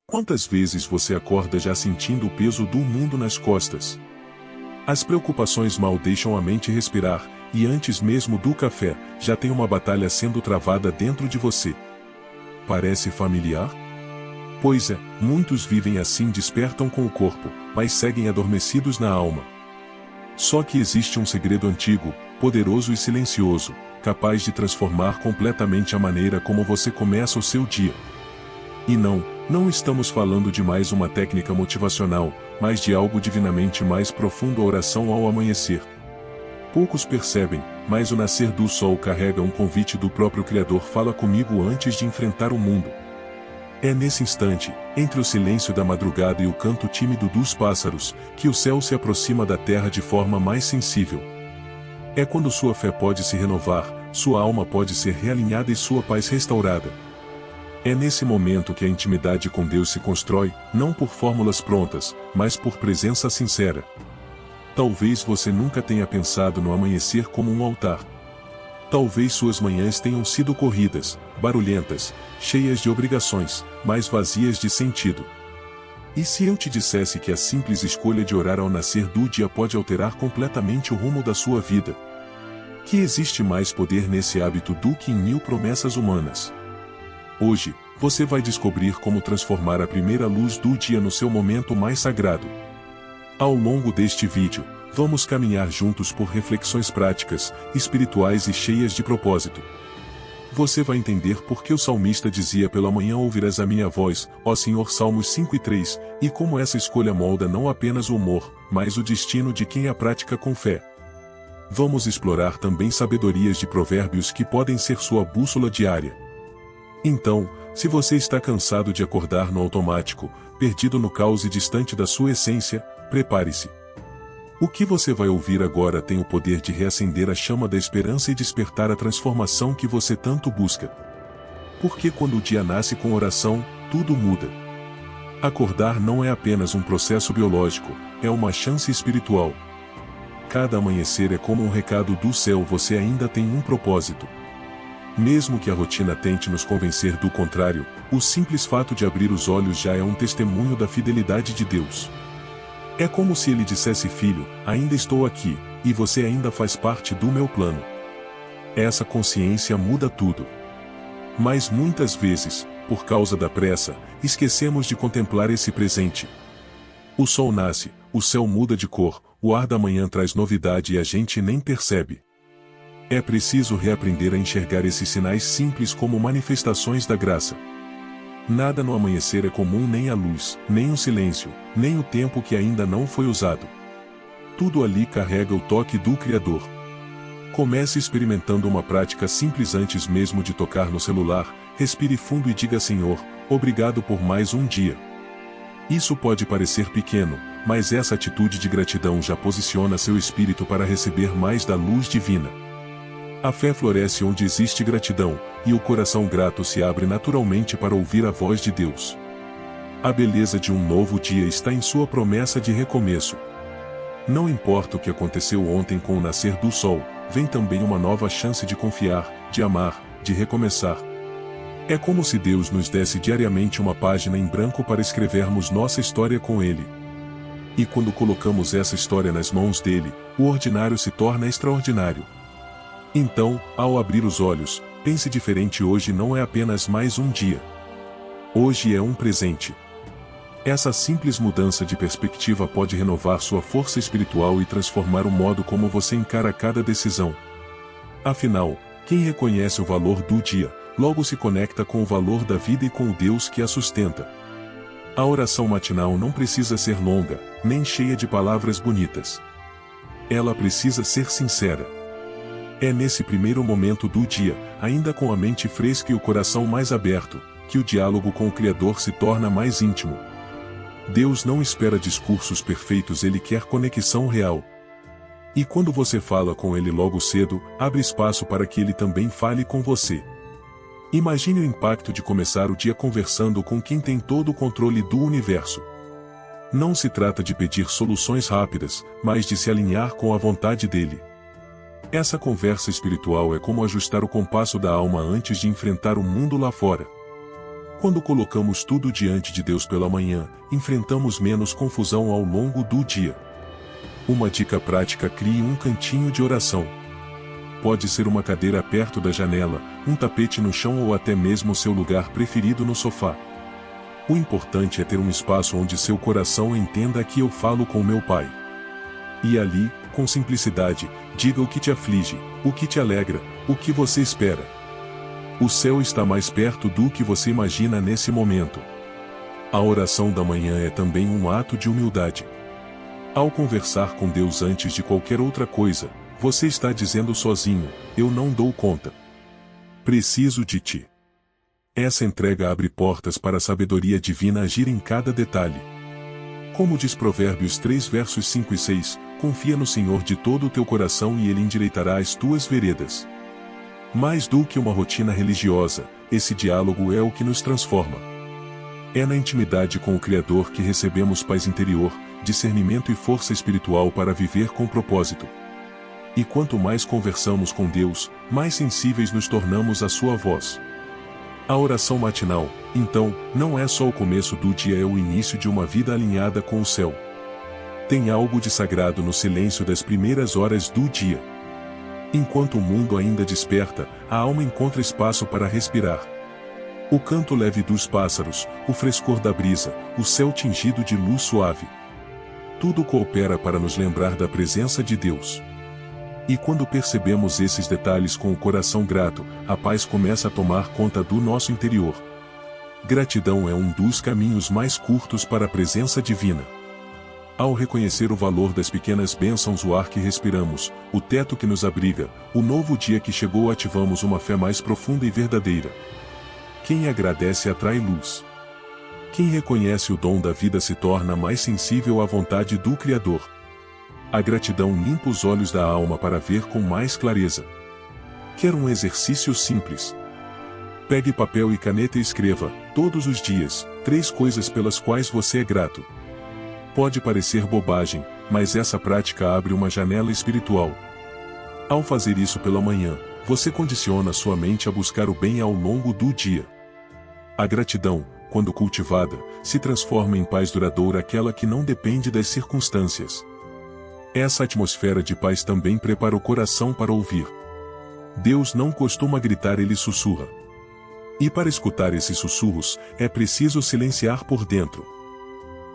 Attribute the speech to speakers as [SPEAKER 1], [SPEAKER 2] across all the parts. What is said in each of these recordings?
[SPEAKER 1] Quantas vezes você acorda já sentindo o peso do mundo nas costas? As preocupações mal deixam a mente respirar, e antes mesmo do café, já tem uma batalha sendo travada dentro de você. Parece familiar? Pois é, muitos vivem assim, despertam com o corpo, mas seguem adormecidos na alma. Só que existe um segredo antigo, poderoso e silencioso, capaz de transformar completamente a maneira como você começa o seu dia. E não estamos falando de mais uma técnica motivacional, mas de algo divinamente mais profundo: a oração ao amanhecer. Poucos percebem, mas o nascer do sol carrega um convite do próprio Criador: fala comigo antes de enfrentar o mundo. É nesse instante, entre o silêncio da madrugada e o canto tímido dos pássaros, que o céu se aproxima da terra de forma mais sensível. É quando sua fé pode se renovar, sua alma pode ser realinhada e sua paz restaurada. É nesse momento que a intimidade com Deus se constrói, não por fórmulas prontas, mas por presença sincera. Talvez você nunca tenha pensado no amanhecer como um altar. Talvez suas manhãs tenham sido corridas, barulhentas, cheias de obrigações, mas vazias de sentido. E se eu te dissesse que a simples escolha de orar ao nascer do dia pode alterar completamente o rumo da sua vida? Que existe mais poder nesse hábito do que em 1000 promessas humanas? Hoje, você vai descobrir como transformar a primeira luz do dia no seu momento mais sagrado. Ao longo deste vídeo, vamos caminhar juntos por reflexões práticas, espirituais e cheias de propósito. Você vai entender por que o salmista dizia: pela manhã ouvirás a minha voz, ó Senhor, Salmos 5:3, e como essa escolha molda não apenas o humor, mas o destino de quem a pratica com fé. Vamos explorar também sabedorias de provérbios que podem ser sua bússola diária. Então, se você está cansado de acordar no automático, perdido no caos e distante da sua essência, prepare-se. O que você vai ouvir agora tem o poder de reacender a chama da esperança e despertar a transformação que você tanto busca. Porque quando o dia nasce com oração, tudo muda. Acordar não é apenas um processo biológico, é uma chance espiritual. Cada amanhecer é como um recado do céu: você ainda tem um propósito. Mesmo que a rotina tente nos convencer do contrário, o simples fato de abrir os olhos já é um testemunho da fidelidade de Deus. É como se ele dissesse: filho, ainda estou aqui, e você ainda faz parte do meu plano. Essa consciência muda tudo. Mas muitas vezes, por causa da pressa, esquecemos de contemplar esse presente. O sol nasce, o céu muda de cor, o ar da manhã traz novidade e a gente nem percebe. É preciso reaprender a enxergar esses sinais simples como manifestações da graça. Nada no amanhecer é comum: nem a luz, nem o silêncio, nem o tempo que ainda não foi usado. Tudo ali carrega o toque do Criador. Comece experimentando uma prática simples antes mesmo de tocar no celular: respire fundo e diga: Senhor, obrigado por mais um dia. Isso pode parecer pequeno, mas essa atitude de gratidão já posiciona seu espírito para receber mais da luz divina. A fé floresce onde existe gratidão, e o coração grato se abre naturalmente para ouvir a voz de Deus. A beleza de um novo dia está em sua promessa de recomeço. Não importa o que aconteceu ontem com o nascer do sol, vem também uma nova chance de confiar, de amar, de recomeçar. É como se Deus nos desse diariamente uma página em branco para escrevermos nossa história com Ele. E quando colocamos essa história nas mãos dele, o ordinário se torna extraordinário. Então, ao abrir os olhos, pense diferente: hoje não é apenas mais um dia. Hoje é um presente. Essa simples mudança de perspectiva pode renovar sua força espiritual e transformar o modo como você encara cada decisão. Afinal, quem reconhece o valor do dia, logo se conecta com o valor da vida e com o Deus que a sustenta. A oração matinal não precisa ser longa, nem cheia de palavras bonitas. Ela precisa ser sincera. É nesse primeiro momento do dia, ainda com a mente fresca e o coração mais aberto, que o diálogo com o Criador se torna mais íntimo. Deus não espera discursos perfeitos, ele quer conexão real. E quando você fala com ele logo cedo, abre espaço para que ele também fale com você. Imagine o impacto de começar o dia conversando com quem tem todo o controle do universo. Não se trata de pedir soluções rápidas, mas de se alinhar com a vontade dele. Essa conversa espiritual é como ajustar o compasso da alma antes de enfrentar o mundo lá fora. Quando colocamos tudo diante de Deus pela manhã, enfrentamos menos confusão ao longo do dia. Uma dica prática: crie um cantinho de oração. Pode ser uma cadeira perto da janela, um tapete no chão ou até mesmo seu lugar preferido no sofá. O importante é ter um espaço onde seu coração entenda que eu falo com meu Pai. E ali, com simplicidade, diga o que te aflige, o que te alegra, o que você espera. O céu está mais perto do que você imagina nesse momento. A oração da manhã é também um ato de humildade. Ao conversar com Deus antes de qualquer outra coisa, você está dizendo sozinho: eu não dou conta. Preciso de ti. Essa entrega abre portas para a sabedoria divina agir em cada detalhe. Como diz Provérbios 3 versos 5 e 6, confia no Senhor de todo o teu coração e Ele endireitará as tuas veredas. Mais do que uma rotina religiosa, esse diálogo é o que nos transforma. É na intimidade com o Criador que recebemos paz interior, discernimento e força espiritual para viver com propósito. E quanto mais conversamos com Deus, mais sensíveis nos tornamos à sua voz. A oração matinal, então, não é só o começo do dia, é o início de uma vida alinhada com o céu. Tem algo de sagrado no silêncio das primeiras horas do dia. Enquanto o mundo ainda desperta, a alma encontra espaço para respirar. O canto leve dos pássaros, o frescor da brisa, o céu tingido de luz suave. Tudo coopera para nos lembrar da presença de Deus. E quando percebemos esses detalhes com o coração grato, a paz começa a tomar conta do nosso interior. Gratidão é um dos caminhos mais curtos para a presença divina. Ao reconhecer o valor das pequenas bênçãos, o ar que respiramos, o teto que nos abriga, o novo dia que chegou, ativamos uma fé mais profunda e verdadeira. Quem agradece atrai luz. Quem reconhece o dom da vida se torna mais sensível à vontade do Criador. A gratidão limpa os olhos da alma para ver com mais clareza. Quer um exercício simples? Pegue papel e caneta e escreva, todos os dias, 3 coisas pelas quais você é grato. Pode parecer bobagem, mas essa prática abre uma janela espiritual. Ao fazer isso pela manhã, você condiciona sua mente a buscar o bem ao longo do dia. A gratidão, quando cultivada, se transforma em paz duradoura, aquela que não depende das circunstâncias. Essa atmosfera de paz também prepara o coração para ouvir. Deus não costuma gritar, Ele sussurra. E para escutar esses sussurros, é preciso silenciar por dentro.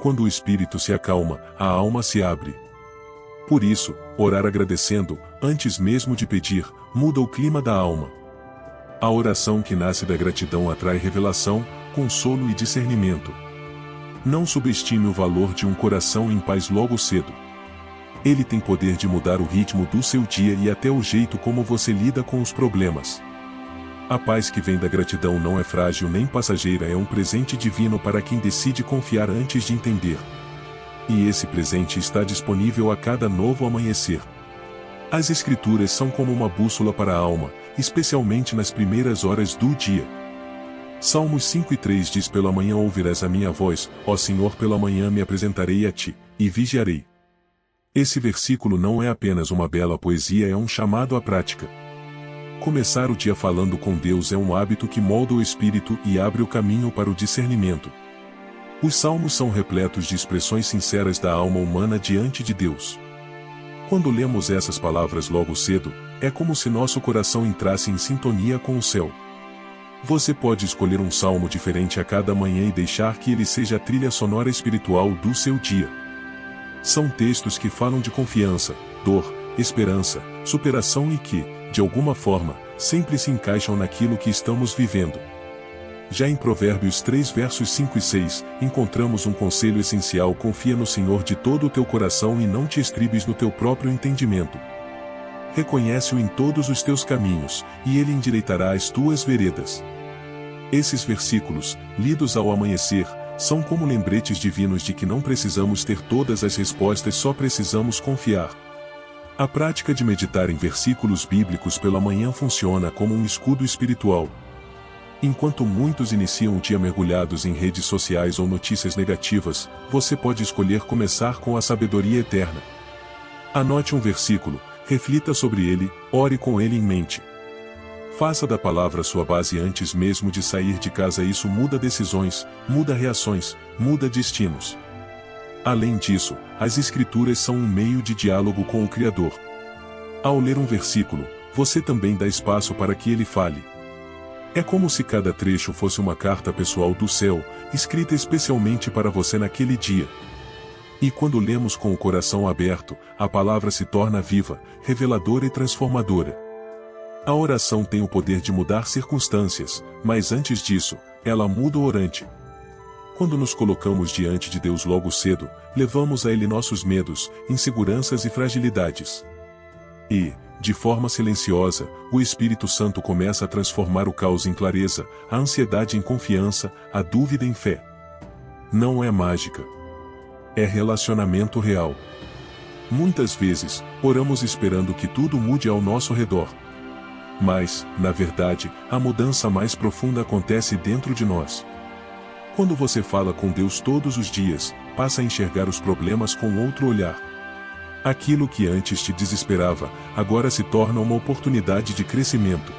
[SPEAKER 1] Quando o espírito se acalma, a alma se abre. Por isso, orar agradecendo, antes mesmo de pedir, muda o clima da alma. A oração que nasce da gratidão atrai revelação, consolo e discernimento. Não subestime o valor de um coração em paz logo cedo. Ele tem poder de mudar o ritmo do seu dia e até o jeito como você lida com os problemas. A paz que vem da gratidão não é frágil nem passageira, é um presente divino para quem decide confiar antes de entender. E esse presente está disponível a cada novo amanhecer. As Escrituras são como uma bússola para a alma, especialmente nas primeiras horas do dia. Salmos 5 e 3 diz: pela manhã ouvirás a minha voz, ó Senhor, pela manhã me apresentarei a ti, e vigiarei. Esse versículo não é apenas uma bela poesia, é um chamado à prática. Começar o dia falando com Deus é um hábito que molda o espírito e abre o caminho para o discernimento. Os salmos são repletos de expressões sinceras da alma humana diante de Deus. Quando lemos essas palavras logo cedo, é como se nosso coração entrasse em sintonia com o céu. Você pode escolher um salmo diferente a cada manhã e deixar que ele seja a trilha sonora espiritual do seu dia. São textos que falam de confiança, dor, esperança, superação e que, de alguma forma, sempre se encaixam naquilo que estamos vivendo. Já em Provérbios 3 versos 5 e 6, encontramos um conselho essencial: confia no Senhor de todo o teu coração e não te estribes no teu próprio entendimento. Reconhece-o em todos os teus caminhos, e Ele endireitará as tuas veredas. Esses versículos, lidos ao amanhecer, são como lembretes divinos de que não precisamos ter todas as respostas, só precisamos confiar. A prática de meditar em versículos bíblicos pela manhã funciona como um escudo espiritual. Enquanto muitos iniciam o dia mergulhados em redes sociais ou notícias negativas, você pode escolher começar com a sabedoria eterna. Anote um versículo, reflita sobre ele, ore com ele em mente. Faça da palavra sua base antes mesmo de sair de casa. Isso muda decisões, muda reações, muda destinos. Além disso, as Escrituras são um meio de diálogo com o Criador. Ao ler um versículo, você também dá espaço para que ele fale. É como se cada trecho fosse uma carta pessoal do céu, escrita especialmente para você naquele dia. E quando lemos com o coração aberto, a palavra se torna viva, reveladora e transformadora. A oração tem o poder de mudar circunstâncias, mas antes disso, ela muda o orante. Quando nos colocamos diante de Deus logo cedo, levamos a Ele nossos medos, inseguranças e fragilidades. E, de forma silenciosa, o Espírito Santo começa a transformar o caos em clareza, a ansiedade em confiança, a dúvida em fé. Não é mágica. É relacionamento real. Muitas vezes, oramos esperando que tudo mude ao nosso redor. Mas, na verdade, a mudança mais profunda acontece dentro de nós. Quando você fala com Deus todos os dias, passa a enxergar os problemas com outro olhar. Aquilo que antes te desesperava, agora se torna uma oportunidade de crescimento.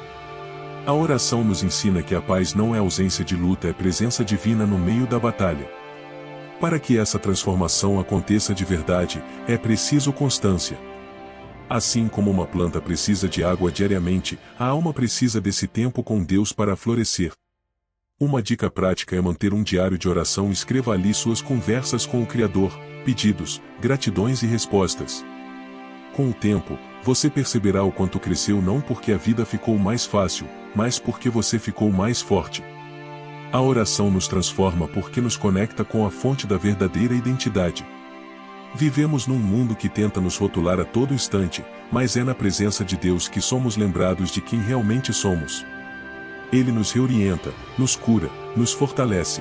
[SPEAKER 1] A oração nos ensina que a paz não é ausência de luta, é presença divina no meio da batalha. Para que essa transformação aconteça de verdade, é preciso constância. Assim como uma planta precisa de água diariamente, a alma precisa desse tempo com Deus para florescer. Uma dica prática é manter um diário de oração. Escreva ali suas conversas com o Criador, pedidos, gratidões e respostas. Com o tempo, você perceberá o quanto cresceu, não porque a vida ficou mais fácil, mas porque você ficou mais forte. A oração nos transforma porque nos conecta com a fonte da verdadeira identidade. Vivemos num mundo que tenta nos rotular a todo instante, mas é na presença de Deus que somos lembrados de quem realmente somos. Ele nos reorienta, nos cura, nos fortalece.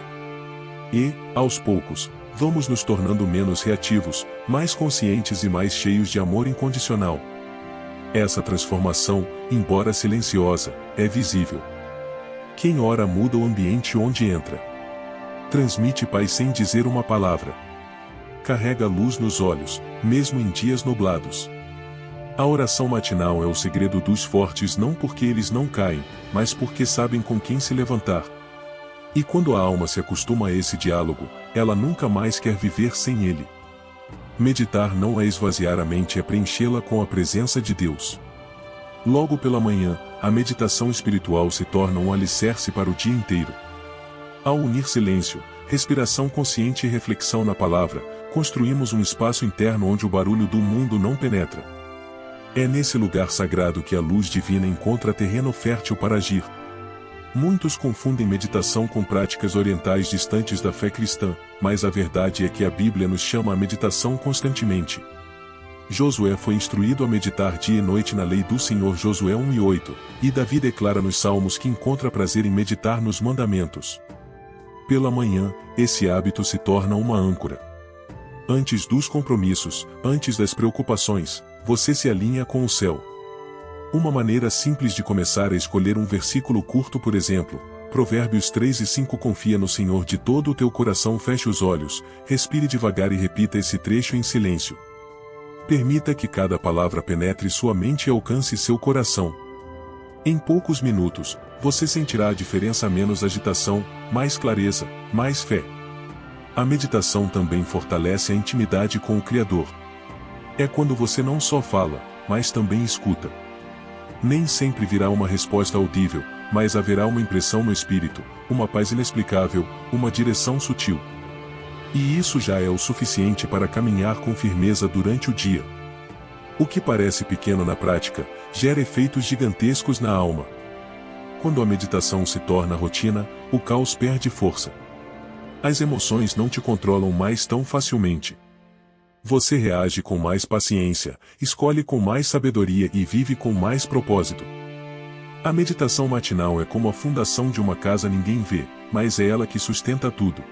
[SPEAKER 1] E, aos poucos, vamos nos tornando menos reativos, mais conscientes e mais cheios de amor incondicional. Essa transformação, embora silenciosa, é visível. Quem ora muda o ambiente onde entra. Transmite paz sem dizer uma palavra. Carrega luz nos olhos, mesmo em dias nublados. A oração matinal é o segredo dos fortes, não porque eles não caem, mas porque sabem com quem se levantar. E quando a alma se acostuma a esse diálogo, ela nunca mais quer viver sem ele. Meditar não é esvaziar a mente, é preenchê-la com a presença de Deus. Logo pela manhã, a meditação espiritual se torna um alicerce para o dia inteiro. Ao unir silêncio, respiração consciente e reflexão na palavra, construímos um espaço interno onde o barulho do mundo não penetra. É nesse lugar sagrado que a luz divina encontra terreno fértil para agir. Muitos confundem meditação com práticas orientais distantes da fé cristã, mas a verdade é que a Bíblia nos chama à meditação constantemente. Josué foi instruído a meditar dia e noite na lei do Senhor, Josué 1:8, e Davi declara nos Salmos que encontra prazer em meditar nos mandamentos. Pela manhã, esse hábito se torna uma âncora. Antes dos compromissos, antes das preocupações, você se alinha com o céu. Uma maneira simples de começar é escolher um versículo curto, por exemplo, Provérbios 3:5. Confia no Senhor de todo o teu coração. Feche os olhos, respire devagar e repita esse trecho em silêncio. Permita que cada palavra penetre sua mente e alcance seu coração. Em poucos minutos, você sentirá a diferença: menos agitação, mais clareza, mais fé. A meditação também fortalece a intimidade com o Criador. É quando você não só fala, mas também escuta. Nem sempre virá uma resposta audível, mas haverá uma impressão no espírito, uma paz inexplicável, uma direção sutil. E isso já é o suficiente para caminhar com firmeza durante o dia. O que parece pequeno na prática, gera efeitos gigantescos na alma. Quando a meditação se torna rotina, o caos perde força. As emoções não te controlam mais tão facilmente. Você reage com mais paciência, escolhe com mais sabedoria e vive com mais propósito. A meditação matinal é como a fundação de uma casa. Ninguém vê, mas é ela que sustenta tudo.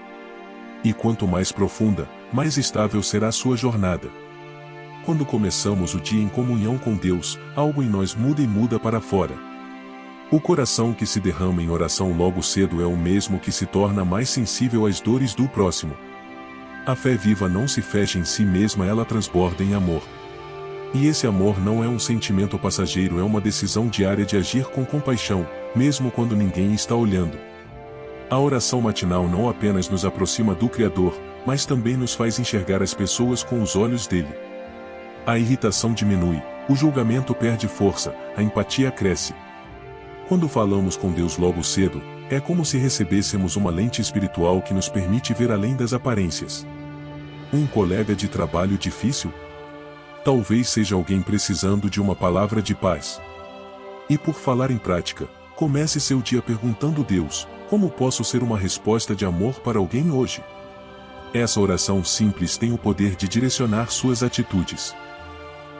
[SPEAKER 1] E quanto mais profunda, mais estável será a sua jornada. Quando começamos o dia em comunhão com Deus, algo em nós muda e muda para fora. O coração que se derrama em oração logo cedo é o mesmo que se torna mais sensível às dores do próximo. A fé viva não se fecha em si mesma, ela transborda em amor. E esse amor não é um sentimento passageiro, é uma decisão diária de agir com compaixão, mesmo quando ninguém está olhando. A oração matinal não apenas nos aproxima do Criador, mas também nos faz enxergar as pessoas com os olhos dele. A irritação diminui, o julgamento perde força, a empatia cresce. Quando falamos com Deus logo cedo, é como se recebêssemos uma lente espiritual que nos permite ver além das aparências. Um colega de trabalho difícil? Talvez seja alguém precisando de uma palavra de paz. E por falar em prática, comece seu dia perguntando a Deus: como posso ser uma resposta de amor para alguém hoje? Essa oração simples tem o poder de direcionar suas atitudes.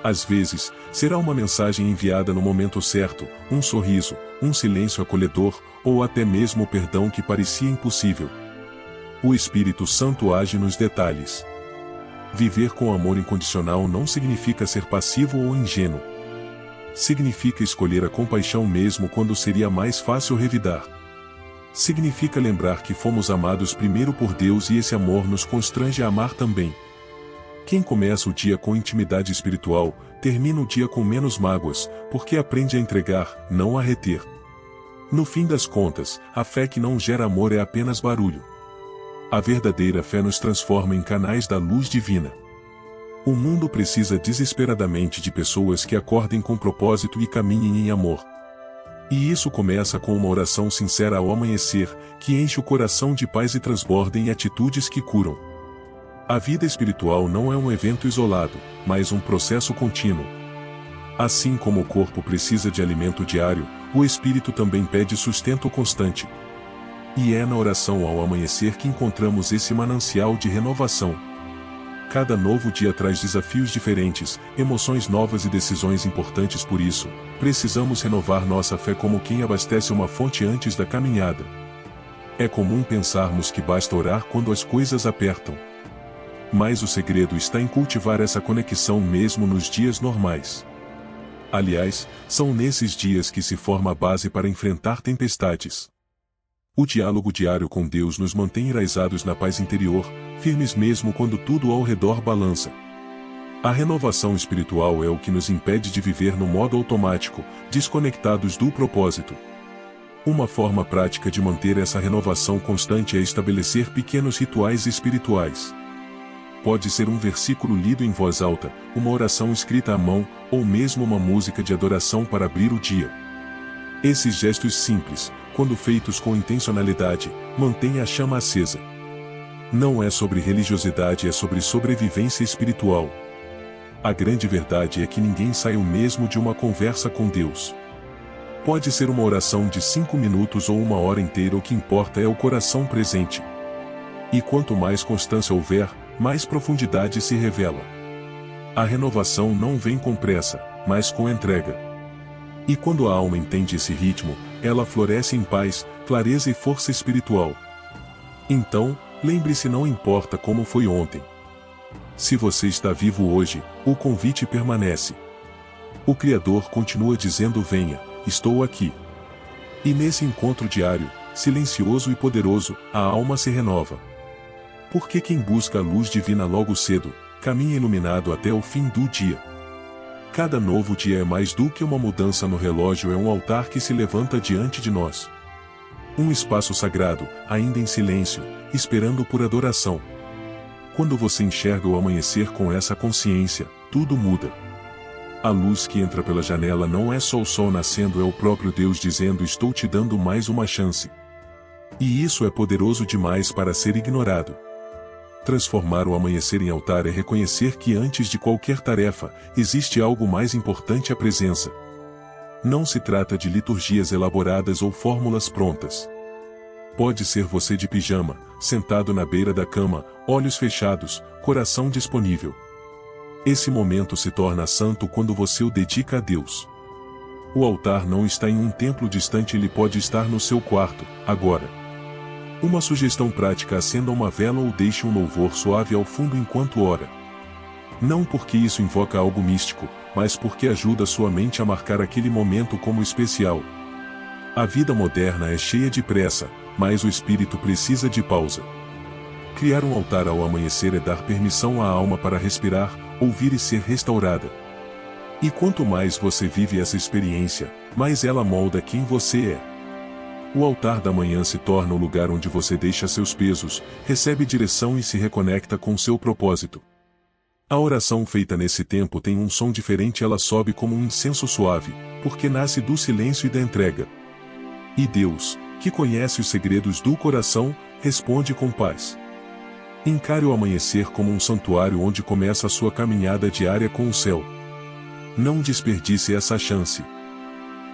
[SPEAKER 1] Às vezes, será uma mensagem enviada no momento certo, um sorriso, um silêncio acolhedor, ou até mesmo o perdão que parecia impossível. O Espírito Santo age nos detalhes. Viver com amor incondicional não significa ser passivo ou ingênuo. Significa escolher a compaixão mesmo quando seria mais fácil revidar. Significa lembrar que fomos amados primeiro por Deus e esse amor nos constrange a amar também. Quem começa o dia com intimidade espiritual, termina o dia com menos mágoas, porque aprende a entregar, não a reter. No fim das contas, a fé que não gera amor é apenas barulho. A verdadeira fé nos transforma em canais da luz divina. O mundo precisa desesperadamente de pessoas que acordem com propósito e caminhem em amor. E isso começa com uma oração sincera ao amanhecer, que enche o coração de paz e transborda em atitudes que curam. A vida espiritual não é um evento isolado, mas um processo contínuo. Assim como o corpo precisa de alimento diário, o espírito também pede sustento constante. E é na oração ao amanhecer que encontramos esse manancial de renovação. Cada novo dia traz desafios diferentes, emoções novas e decisões importantes. Por isso, precisamos renovar nossa fé como quem abastece uma fonte antes da caminhada. É comum pensarmos que basta orar quando as coisas apertam. Mas o segredo está em cultivar essa conexão mesmo nos dias normais. Aliás, são nesses dias que se forma a base para enfrentar tempestades. O diálogo diário com Deus nos mantém enraizados na paz interior, firmes mesmo quando tudo ao redor balança. A renovação espiritual é o que nos impede de viver no modo automático, desconectados do propósito. Uma forma prática de manter essa renovação constante é estabelecer pequenos rituais espirituais. Pode ser um versículo lido em voz alta, uma oração escrita à mão, ou mesmo uma música de adoração para abrir o dia. Esses gestos simples, quando feitos com intencionalidade, mantêm a chama acesa. Não é sobre religiosidade, é sobre sobrevivência espiritual. A grande verdade é que ninguém sai o mesmo de uma conversa com Deus. Pode ser uma oração de 5 minutos ou uma hora inteira, o que importa é o coração presente. E quanto mais constância houver, mais profundidade se revela. A renovação não vem com pressa, mas com entrega. E quando a alma entende esse ritmo, ela floresce em paz, clareza e força espiritual. Então, lembre-se, não importa como foi ontem. Se você está vivo hoje, o convite permanece. O Criador continua dizendo: venha, estou aqui. E nesse encontro diário, silencioso e poderoso, a alma se renova. Porque quem busca a luz divina logo cedo, caminha iluminado até o fim do dia. Cada novo dia é mais do que uma mudança no relógio, é um altar que se levanta diante de nós. Um espaço sagrado, ainda em silêncio, esperando por adoração. Quando você enxerga o amanhecer com essa consciência, tudo muda. A luz que entra pela janela não é só o sol nascendo, é o próprio Deus dizendo: estou te dando mais uma chance. E isso é poderoso demais para ser ignorado. Transformar o amanhecer em altar é reconhecer que antes de qualquer tarefa, existe algo mais importante: a presença. Não se trata de liturgias elaboradas ou fórmulas prontas. Pode ser você de pijama, sentado na beira da cama, olhos fechados, coração disponível. Esse momento se torna santo quando você o dedica a Deus. O altar não está em um templo distante, ele pode estar no seu quarto, agora. Uma sugestão prática: acenda uma vela ou deixe um louvor suave ao fundo enquanto ora. Não porque isso invoca algo místico, mas porque ajuda sua mente a marcar aquele momento como especial. A vida moderna é cheia de pressa, mas o espírito precisa de pausa. Criar um altar ao amanhecer é dar permissão à alma para respirar, ouvir e ser restaurada. E quanto mais você vive essa experiência, mais ela molda quem você é. O altar da manhã se torna o lugar onde você deixa seus pesos, recebe direção e se reconecta com seu propósito. A oração feita nesse tempo tem um som diferente, ela sobe como um incenso suave, porque nasce do silêncio e da entrega. E Deus, que conhece os segredos do coração, responde com paz. Encare o amanhecer como um santuário onde começa a sua caminhada diária com o céu. Não desperdice essa chance.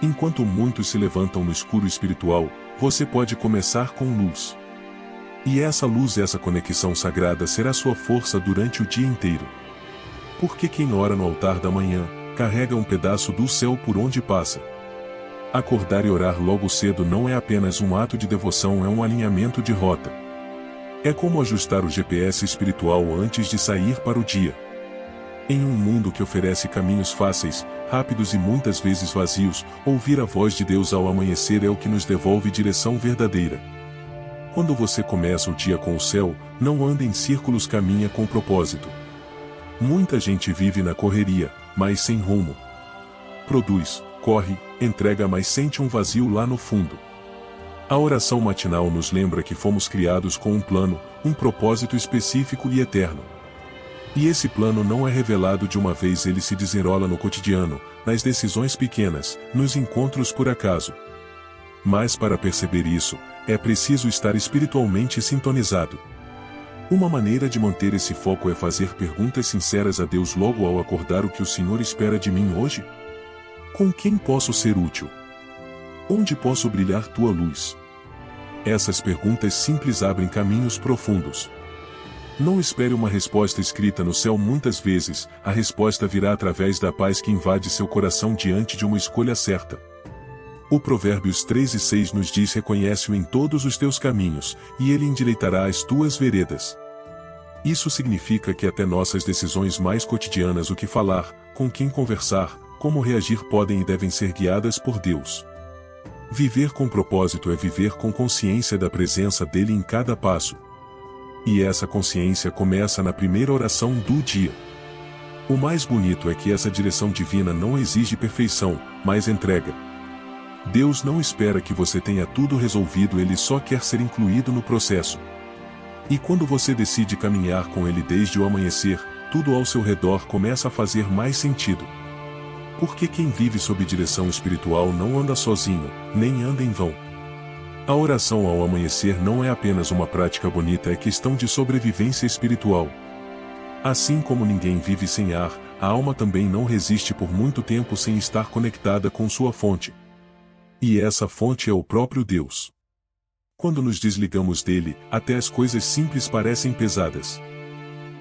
[SPEAKER 1] Enquanto muitos se levantam no escuro espiritual, você pode começar com luz. E essa luz, essa conexão sagrada será sua força durante o dia inteiro. Porque quem ora no altar da manhã, carrega um pedaço do céu por onde passa. Acordar e orar logo cedo não é apenas um ato de devoção, é um alinhamento de rota. É como ajustar o GPS espiritual antes de sair para o dia. Em um mundo que oferece caminhos fáceis, rápidos e muitas vezes vazios, ouvir a voz de Deus ao amanhecer é o que nos devolve direção verdadeira. Quando você começa o dia com o céu, não anda em círculos, caminha com propósito. Muita gente vive na correria, mas sem rumo. Produz, corre, entrega, mas sente um vazio lá no fundo. A oração matinal nos lembra que fomos criados com um plano, um propósito específico e eterno. E esse plano não é revelado de uma vez, ele se desenrola no cotidiano, nas decisões pequenas, nos encontros por acaso. Mas para perceber isso, é preciso estar espiritualmente sintonizado. Uma maneira de manter esse foco é fazer perguntas sinceras a Deus logo ao acordar: o que o Senhor espera de mim hoje? Com quem posso ser útil? Onde posso brilhar tua luz? Essas perguntas simples abrem caminhos profundos. Não espere uma resposta escrita no céu, muitas vezes, a resposta virá através da paz que invade seu coração diante de uma escolha certa. O Provérbios 3:6 nos diz: reconhece-o em todos os teus caminhos, e ele endireitará as tuas veredas. Isso significa que até nossas decisões mais cotidianas, o que falar, com quem conversar, como reagir, podem e devem ser guiadas por Deus. Viver com propósito é viver com consciência da presença dele em cada passo. E essa consciência começa na primeira oração do dia. O mais bonito é que essa direção divina não exige perfeição, mas entrega. Deus não espera que você tenha tudo resolvido, ele só quer ser incluído no processo. E quando você decide caminhar com ele desde o amanhecer, tudo ao seu redor começa a fazer mais sentido. Porque quem vive sob direção espiritual não anda sozinho, nem anda em vão. A oração ao amanhecer não é apenas uma prática bonita, é questão de sobrevivência espiritual. Assim como ninguém vive sem ar, a alma também não resiste por muito tempo sem estar conectada com sua fonte. E essa fonte é o próprio Deus. Quando nos desligamos dele, até as coisas simples parecem pesadas.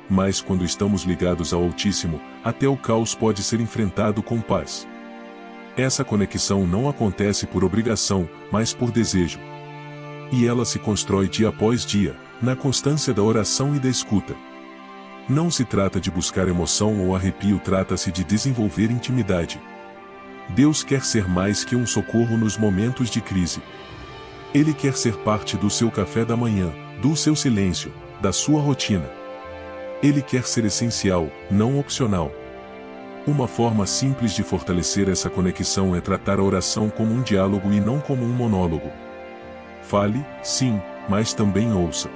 [SPEAKER 1] Mas quando estamos ligados ao Altíssimo, até o caos pode ser enfrentado com paz. Essa conexão não acontece por obrigação, mas por desejo. E ela se constrói dia após dia, na constância da oração e da escuta. Não se trata de buscar emoção ou arrepio, trata-se de desenvolver intimidade. Deus quer ser mais que um socorro nos momentos de crise. Ele quer ser parte do seu café da manhã, do seu silêncio, da sua rotina. Ele quer ser essencial, não opcional. Uma forma simples de fortalecer essa conexão é tratar a oração como um diálogo e não como um monólogo. Fale, sim, mas também ouça.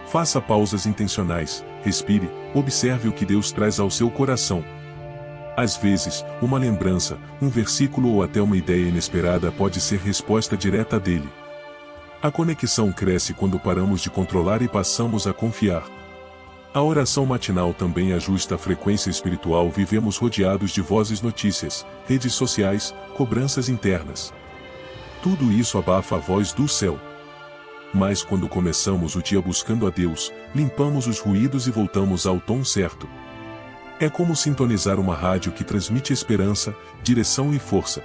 [SPEAKER 1] Faça pausas intencionais, respire, observe o que Deus traz ao seu coração. Às vezes, uma lembrança, um versículo ou até uma ideia inesperada pode ser resposta direta dele. A conexão cresce quando paramos de controlar e passamos a confiar. A oração matinal também ajusta a frequência espiritual. Vivemos rodeados de vozes, notícias, redes sociais, cobranças internas. Tudo isso abafa a voz do céu. Mas quando começamos o dia buscando a Deus, limpamos os ruídos e voltamos ao tom certo. É como sintonizar uma rádio que transmite esperança, direção e força.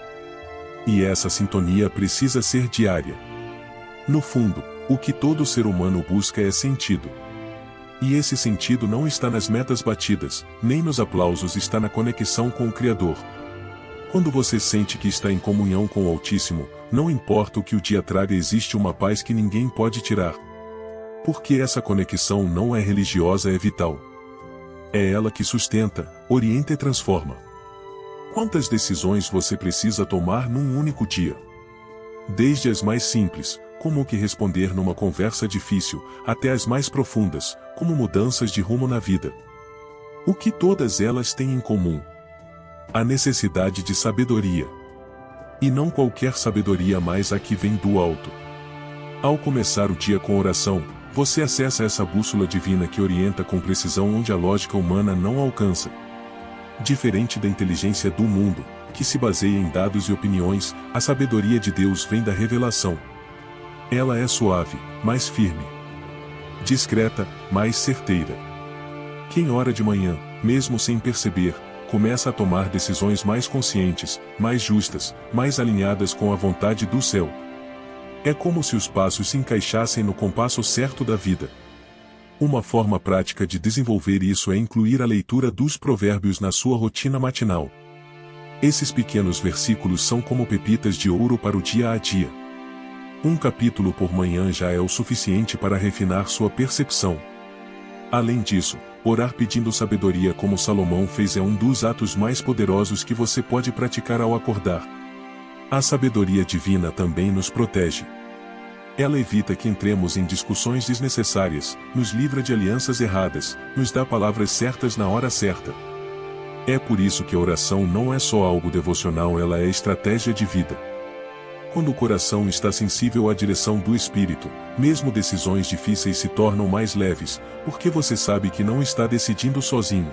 [SPEAKER 1] E essa sintonia precisa ser diária. No fundo, o que todo ser humano busca é sentido. E esse sentido não está nas metas batidas, nem nos aplausos, está na conexão com o Criador. Quando você sente que está em comunhão com o Altíssimo, não importa o que o dia traga, existe uma paz que ninguém pode tirar. Porque essa conexão não é religiosa, é vital. É ela que sustenta, orienta e transforma. Quantas decisões você precisa tomar num único dia? Desde as mais simples, como o que responder numa conversa difícil, até as mais profundas, como mudanças de rumo na vida. O que todas elas têm em comum? A necessidade de sabedoria. E não qualquer sabedoria, mas a que vem do alto. Ao começar o dia com oração, você acessa essa bússola divina que orienta com precisão onde a lógica humana não alcança. Diferente da inteligência do mundo, que se baseia em dados e opiniões, a sabedoria de Deus vem da revelação. Ela é suave, mais firme. Discreta, mais certeira. Quem ora de manhã, mesmo sem perceber, começa a tomar decisões mais conscientes, mais justas, mais alinhadas com a vontade do céu. É como se os passos se encaixassem no compasso certo da vida. Uma forma prática de desenvolver isso é incluir a leitura dos provérbios na sua rotina matinal. Esses pequenos versículos são como pepitas de ouro para o dia a dia. Um capítulo por manhã já é o suficiente para refinar sua percepção. Além disso, orar pedindo sabedoria como Salomão fez é um dos atos mais poderosos que você pode praticar ao acordar. A sabedoria divina também nos protege. Ela evita que entremos em discussões desnecessárias, nos livra de alianças erradas, nos dá palavras certas na hora certa. É por isso que a oração não é só algo devocional, ela é estratégia de vida. Quando o coração está sensível à direção do Espírito, mesmo decisões difíceis se tornam mais leves, porque você sabe que não está decidindo sozinho.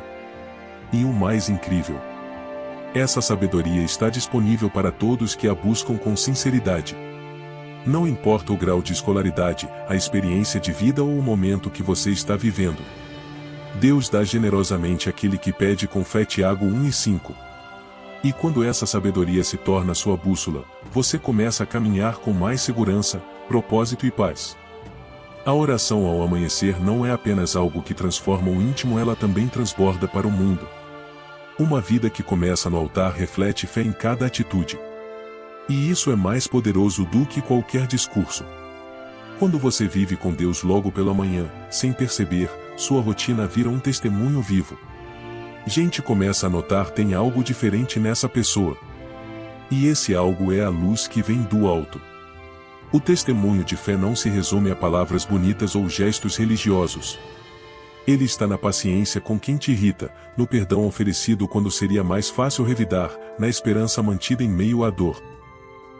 [SPEAKER 1] E o mais incrível: essa sabedoria está disponível para todos que a buscam com sinceridade. Não importa o grau de escolaridade, a experiência de vida ou o momento que você está vivendo. Deus dá generosamente àquele que pede com fé. Tiago 1:5. E quando essa sabedoria se torna sua bússola, você começa a caminhar com mais segurança, propósito e paz. A oração ao amanhecer não é apenas algo que transforma o íntimo, ela também transborda para o mundo. Uma vida que começa no altar reflete fé em cada atitude. E isso é mais poderoso do que qualquer discurso. Quando você vive com Deus logo pela manhã, sem perceber, sua rotina vira um testemunho vivo. Gente começa a notar tem algo diferente nessa pessoa. E esse algo é a luz que vem do alto. O testemunho de fé não se resume a palavras bonitas ou gestos religiosos. Ele está na paciência com quem te irrita, no perdão oferecido quando seria mais fácil revidar, na esperança mantida em meio à dor.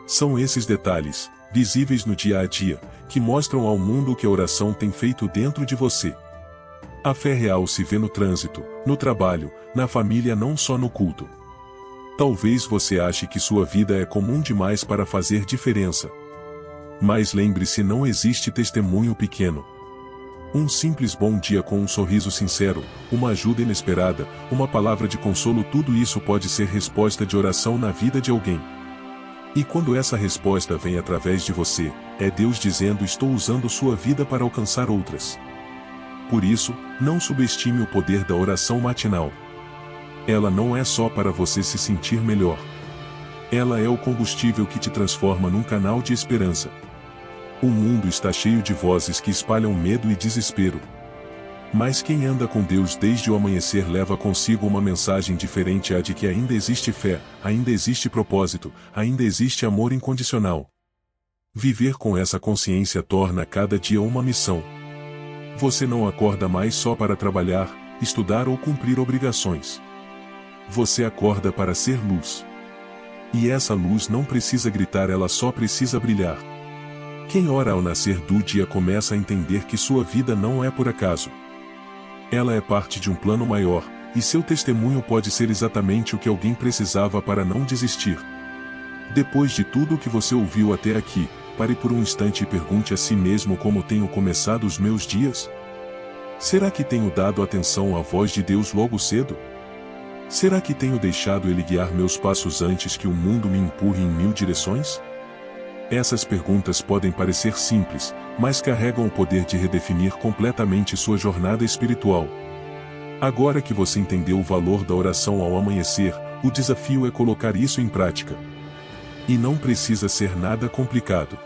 [SPEAKER 1] São esses detalhes, visíveis no dia a dia, que mostram ao mundo o que a oração tem feito dentro de você. A fé real se vê no trânsito, no trabalho, na família, não só no culto. Talvez você ache que sua vida é comum demais para fazer diferença. Mas lembre-se, não existe testemunho pequeno. Um simples bom dia com um sorriso sincero, uma ajuda inesperada, uma palavra de consolo, tudo isso pode ser resposta de oração na vida de alguém. E quando essa resposta vem através de você, é Deus dizendo: estou usando sua vida para alcançar outras. Por isso, não subestime o poder da oração matinal. Ela não é só para você se sentir melhor. Ela é o combustível que te transforma num canal de esperança. O mundo está cheio de vozes que espalham medo e desespero. Mas quem anda com Deus desde o amanhecer leva consigo uma mensagem diferente, a de que ainda existe fé, ainda existe propósito, ainda existe amor incondicional. Viver com essa consciência torna cada dia uma missão. Você não acorda mais só para trabalhar, estudar ou cumprir obrigações. Você acorda para ser luz. E essa luz não precisa gritar, ela só precisa brilhar. Quem ora ao nascer do dia começa a entender que sua vida não é por acaso. Ela é parte de um plano maior, e seu testemunho pode ser exatamente o que alguém precisava para não desistir. Depois de tudo o que você ouviu até aqui, pare por um instante e pergunte a si mesmo: como tenho começado os meus dias? Será que tenho dado atenção à voz de Deus logo cedo? Será que tenho deixado Ele guiar meus passos antes que o mundo me empurre em 1000 direções? Essas perguntas podem parecer simples, mas carregam o poder de redefinir completamente sua jornada espiritual. Agora que você entendeu o valor da oração ao amanhecer, o desafio é colocar isso em prática. E não precisa ser nada complicado.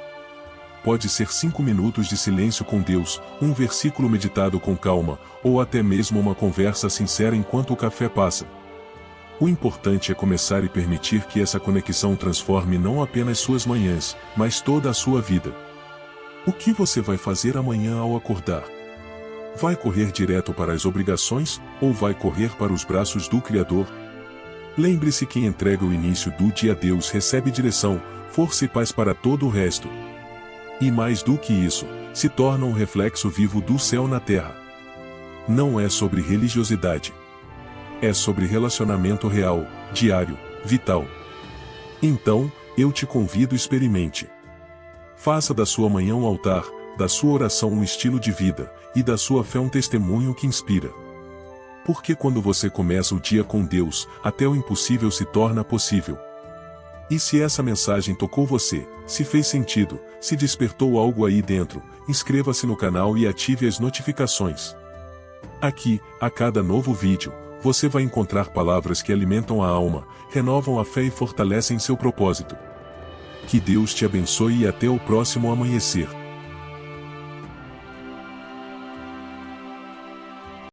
[SPEAKER 1] Pode ser 5 minutos de silêncio com Deus, um versículo meditado com calma, ou até mesmo uma conversa sincera enquanto o café passa. O importante é começar e permitir que essa conexão transforme não apenas suas manhãs, mas toda a sua vida. O que você vai fazer amanhã ao acordar? Vai correr direto para as obrigações, ou vai correr para os braços do Criador? Lembre-se que quem entrega o início do dia a Deus recebe direção, força e paz para todo o resto. E mais do que isso, se torna um reflexo vivo do céu na terra. Não é sobre religiosidade. É sobre relacionamento real, diário, vital. Então, eu te convido a experimente. Faça da sua manhã um altar, da sua oração um estilo de vida, e da sua fé um testemunho que inspira. Porque quando você começa o dia com Deus, até o impossível se torna possível. E se essa mensagem tocou você, se fez sentido, se despertou algo aí dentro, inscreva-se no canal e ative as notificações. Aqui, a cada novo vídeo, você vai encontrar palavras que alimentam a alma, renovam a fé e fortalecem seu propósito. Que Deus te abençoe e até o próximo amanhecer.